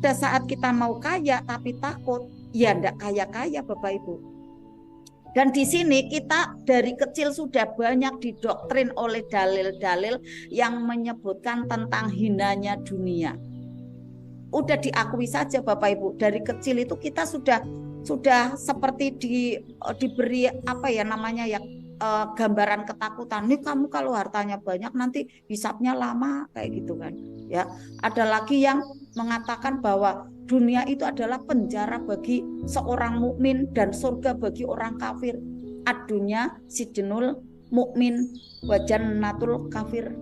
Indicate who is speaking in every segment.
Speaker 1: pada saat kita mau kaya tapi takut, ya enggak kaya-kaya Bapak Ibu. Dan di sini kita dari kecil sudah banyak didoktrin oleh dalil-dalil yang menyebutkan tentang hinanya dunia. Udah diakui saja Bapak Ibu, dari kecil itu kita sudah seperti diberi apa ya namanya ya, gambaran ketakutan. Nih kamu kalau hartanya banyak nanti hisapnya lama kayak gitu kan. Ya, ada lagi yang mengatakan bahwa dunia itu adalah penjara bagi seorang mukmin dan surga bagi orang kafir. Ad-dunya sijnul mukmin wa jannatul kafir.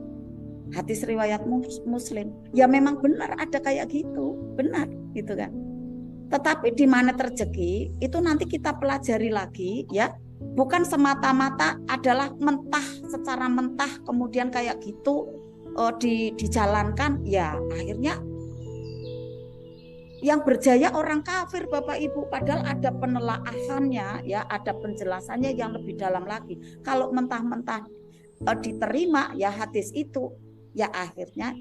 Speaker 1: Hadis riwayat Muslim. Ya memang benar ada kayak gitu, benar gitu kan. Tetapi di mana rezeki itu nanti kita pelajari lagi ya. Bukan semata-mata adalah mentah, secara mentah kemudian kayak gitu dijalankan, ya akhirnya yang berjaya orang kafir Bapak Ibu, padahal ada penelaahannya ya, ada penjelasannya yang lebih dalam lagi. Kalau mentah-mentah diterima ya hadis itu, ya akhirnya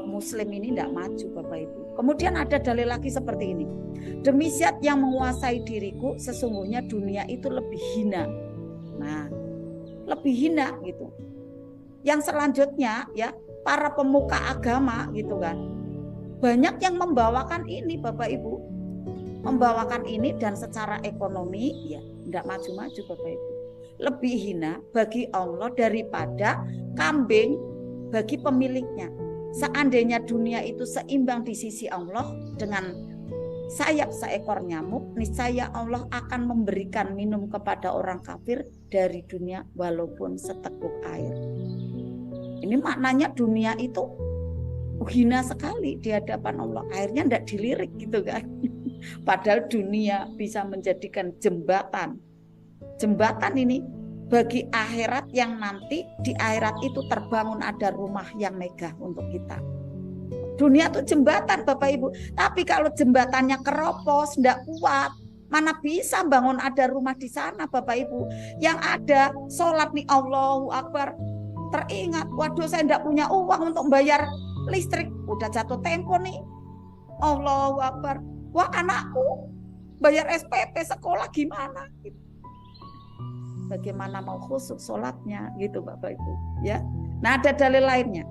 Speaker 1: Muslim ini tidak maju Bapak Ibu. Kemudian ada dalil lagi seperti ini. Demi zat yang menguasai diriku, sesungguhnya dunia itu lebih hina. Nah, lebih hina gitu. Yang selanjutnya ya, para pemuka agama gitu kan, banyak yang membawakan ini Bapak Ibu, membawakan ini dan secara ekonomi ya tidak maju-maju Bapak Ibu. Lebih hina bagi Allah daripada kambing bagi pemiliknya. Seandainya dunia itu seimbang di sisi Allah dengan sayap seekor nyamuk, niscaya Allah akan memberikan minum kepada orang kafir dari dunia walaupun seteguk air. Ini maknanya dunia itu hina sekali di hadapan Allah. Akhirnya tidak dilirik gitu kan. Padahal dunia bisa menjadikan jembatan. Jembatan ini bagi akhirat yang nanti di akhirat itu terbangun ada rumah yang megah untuk kita. Dunia itu jembatan Bapak Ibu. Tapi kalau jembatannya keropos, tidak kuat, mana bisa bangun ada rumah di sana Bapak Ibu. Yang ada sholat nih Allahu Akbar, teringat, waduh saya tidak punya uang untuk bayar listrik, udah jatuh tempo nih. Allahu Akbar, wah anakku bayar SPP sekolah gimana? Bagaimana mau khusyuk sholatnya gitu Bapak Ibu ya. Nah ada dalil lainnya.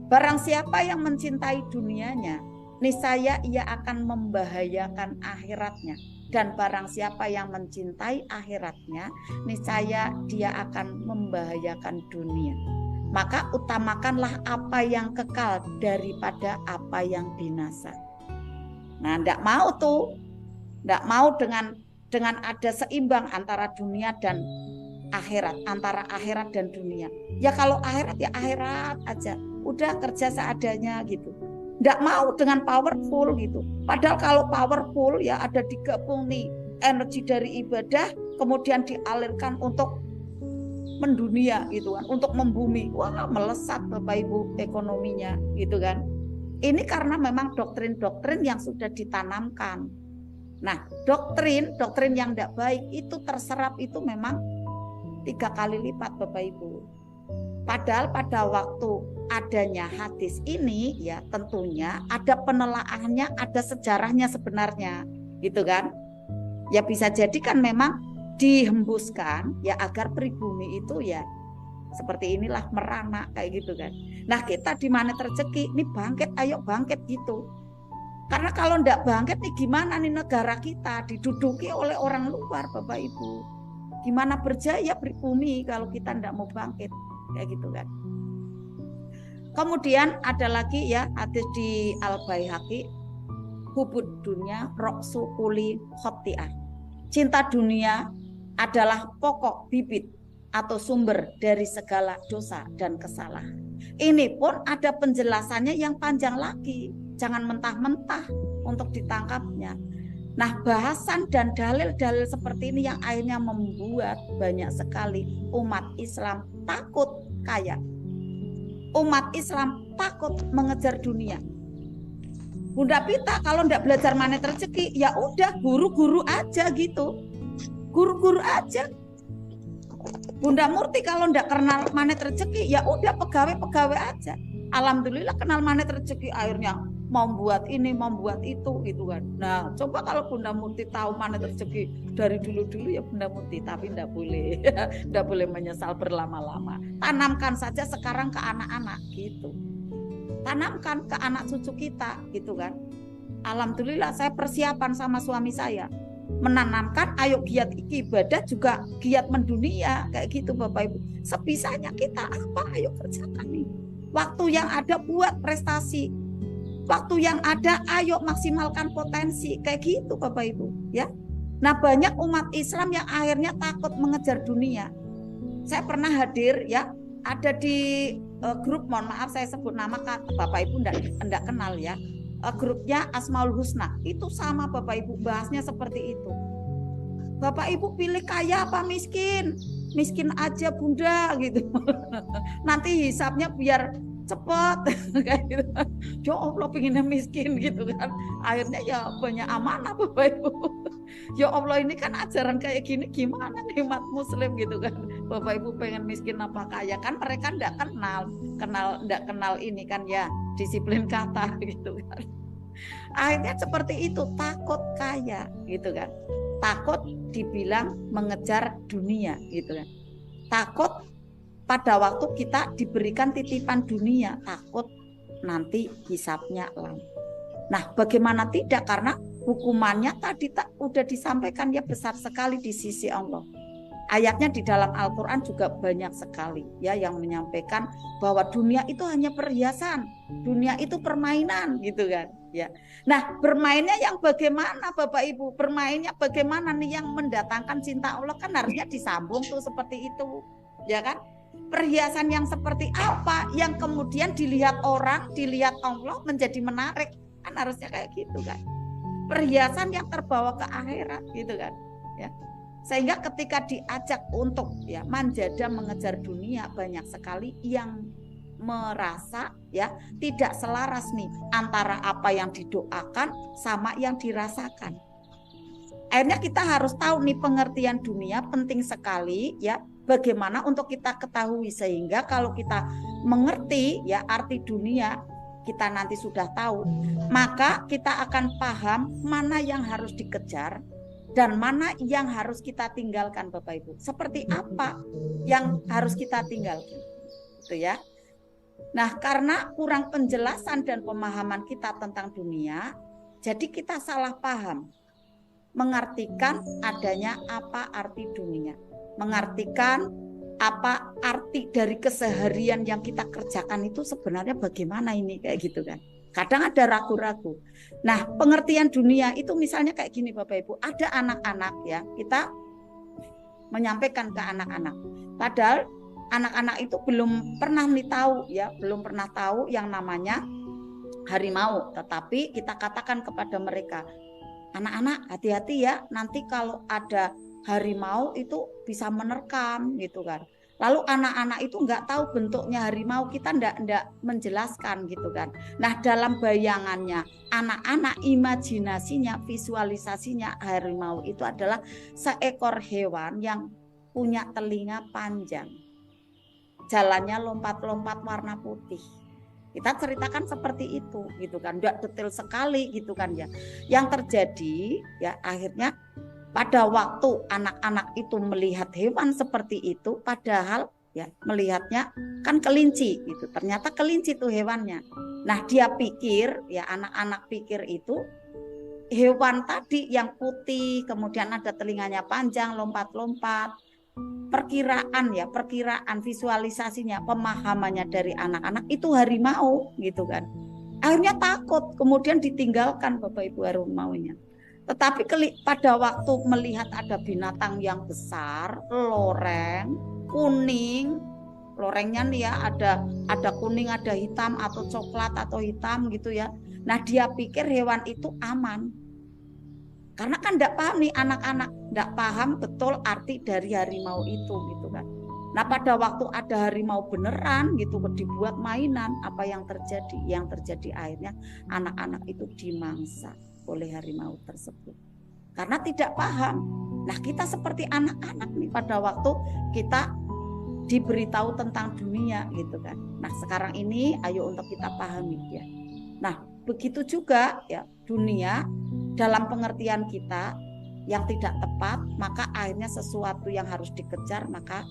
Speaker 1: Barang siapa yang mencintai dunianya, niscaya ia akan membahayakan akhiratnya. Dan barang siapa yang mencintai akhiratnya, niscaya dia akan membahayakan dunia. Maka utamakanlah apa yang kekal daripada apa yang binasa. Nah, enggak mau tuh. Enggak mau dengan ada seimbang antara dunia dan akhirat, antara akhirat dan dunia. Ya kalau akhirat ya akhirat aja. Udah kerja seadanya gitu. Enggak mau dengan powerful gitu. Padahal kalau powerful ya ada digabung nih energi dari ibadah kemudian dialirkan untuk mendunia gitu kan, untuk membumi. Wah, melesat Bapak Ibu ekonominya gitu kan. Ini karena memang doktrin-doktrin yang sudah ditanamkan. Nah, doktrin yang tidak baik itu terserap itu memang 3 kali lipat Bapak Ibu. Padahal pada waktu adanya hadis ini ya tentunya ada penelaahannya, ada sejarahnya sebenarnya gitu kan. Ya bisa jadi kan memang dihembuskan ya agar pribumi itu ya seperti inilah merana kayak gitu kan. Nah kita di mana rezeki ini bangkit, ayo bangkit gitu. Karena kalau ndak bangkit nih gimana nih negara kita diduduki oleh orang luar Bapak Ibu. Gimana berjaya pribumi kalau kita ndak mau bangkit kayak gitu kan. Kemudian ada lagi ya hadis di Al-Baihaqi, hubud dunya roksu kuli khoti'ah. Cinta dunia adalah pokok bibit atau sumber dari segala dosa dan kesalahan. Ini pun ada penjelasannya yang panjang lagi. Jangan mentah-mentah untuk ditangkapnya. Nah, bahasan dan dalil-dalil seperti ini yang akhirnya membuat banyak sekali umat Islam takut kaya. Umat Islam takut mengejar dunia. Bunda Pita kalau enggak belajar manet rezeki, ya udah guru-guru aja gitu. Guru-guru aja. Bunda Murti kalau enggak kenal manet rezeki, ya udah pegawai-pegawai aja. Alhamdulillah kenal manet rezeki akhirnya mau buat ini, mau buat itu gitu kan. Nah, coba kalau Bunda Muti tahu mana rezeki dari dulu-dulu ya Bunda Muti, tapi enggak boleh. Enggak boleh menyesal berlama-lama. Tanamkan saja sekarang ke anak-anak gitu. Tanamkan ke anak cucu kita gitu kan. Alhamdulillah saya persiapan sama suami saya menanamkan ayo giat ibadah juga giat mendunia kayak gitu Bapak Ibu. Sebisanya kita apa ayo kerjakan nih. Waktu yang ada buat prestasi. Waktu yang ada ayo maksimalkan potensi kayak gitu Bapak Ibu ya. Nah, banyak umat Islam yang akhirnya takut mengejar dunia. Saya pernah hadir ya, ada di grup, mohon maaf saya sebut nama Bapak Ibu enggak kenal ya. Grupnya Asmaul Husna. Itu sama Bapak Ibu bahasnya seperti itu. Bapak Ibu pilih kaya apa miskin? Miskin aja Bunda gitu. Nanti hisapnya biar cepet kayak gitu. Ya Allah pengennya miskin gitu kan. Akhirnya ya banyak amanah Bapak Ibu. Ya Allah ini kan ajaran kayak gini gimana nih umat muslim gitu kan. Bapak Ibu pengen miskin apa kaya kan mereka enggak kenal ini kan ya disiplin kata gitu kan. Akhirnya seperti itu, takut kaya gitu kan. Takut dibilang mengejar dunia gitu kan. Takut pada waktu kita diberikan titipan dunia, takut nanti hisapnya lama. Nah, bagaimana tidak, karena hukumannya tadi udah disampaikan ya besar sekali di sisi Allah. Ayatnya di dalam Al-Quran juga banyak sekali ya yang menyampaikan bahwa dunia itu hanya perhiasan, dunia itu permainan gitu kan ya. Nah, bermainnya yang bagaimana Bapak Ibu? Bermainnya bagaimana nih yang mendatangkan cinta Allah, kan harusnya disambung tuh seperti itu ya kan. Perhiasan yang seperti apa yang kemudian dilihat orang, dilihat Allah menjadi menarik, kan harusnya kayak gitu kan. Perhiasan yang terbawa ke akhirat gitu kan ya. Sehingga ketika diajak untuk ya manjada mengejar dunia, banyak sekali yang merasa ya tidak selaras nih antara apa yang didoakan sama yang dirasakan. Akhirnya kita harus tahu nih pengertian dunia penting sekali ya. Bagaimana untuk kita ketahui sehingga kalau kita mengerti ya arti dunia, kita nanti sudah tahu, maka kita akan paham mana yang harus dikejar dan mana yang harus kita tinggalkan Bapak Ibu. Seperti apa yang harus kita tinggalkan. Itu ya. Nah, karena kurang penjelasan dan pemahaman kita tentang dunia, jadi kita salah paham mengartikan adanya apa arti dunia. Mengartikan apa arti dari keseharian yang kita kerjakan itu sebenarnya bagaimana ini kayak gitu kan. Kadang ada ragu-ragu. Nah, pengertian dunia itu misalnya kayak gini Bapak Ibu, ada anak-anak ya, kita menyampaikan ke anak-anak. Padahal anak-anak itu belum pernah tahu ya, belum pernah tahu yang namanya harimau, tetapi kita katakan kepada mereka, anak-anak hati-hati ya, nanti kalau ada harimau itu bisa menerkam gitu kan. Lalu anak-anak itu nggak tahu bentuknya harimau, kita nggak menjelaskan gitu kan. Nah, dalam bayangannya anak-anak, imajinasinya, visualisasinya harimau itu adalah seekor hewan yang punya telinga panjang, jalannya lompat-lompat warna putih. Kita ceritakan seperti itu gitu kan, nggak detail sekali gitu kan ya. Yang terjadi ya akhirnya pada waktu anak-anak itu melihat hewan seperti itu, padahal ya melihatnya kan kelinci gitu. Ternyata kelinci itu hewannya. Nah, dia pikir ya anak-anak pikir itu hewan tadi yang putih, kemudian ada telinganya panjang, lompat-lompat. Perkiraan visualisasinya, pemahamannya dari anak-anak itu harimau gitu kan. Akhirnya takut, kemudian ditinggalkan Bapak Ibu harimaunya. Tetapi pada waktu melihat ada binatang yang besar, loreng, kuning, lorengnya nih ya ada kuning, ada hitam atau coklat atau hitam gitu ya. Nah, dia pikir hewan itu aman. Karena kan enggak paham nih anak-anak, enggak paham betul arti dari harimau itu gitu kan. Nah, pada waktu ada harimau beneran gitu dibuat mainan, apa yang terjadi? Yang terjadi akhirnya anak-anak itu dimangsa oleh harimau tersebut karena tidak paham. Nah, kita seperti anak-anak nih pada waktu kita diberitahu tentang dunia gitu kan. Nah, sekarang ini ayo untuk kita pahami ya. Nah, begitu juga ya dunia dalam pengertian kita yang tidak tepat, maka akhirnya sesuatu yang harus dikejar maka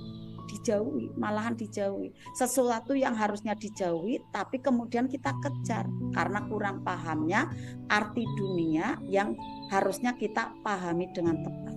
Speaker 1: dijauhi, malahan dijauhi. Sesuatu yang harusnya dijauhi tapi kemudian kita kejar karena kurang pahamnya arti dunia yang harusnya kita pahami dengan tepat.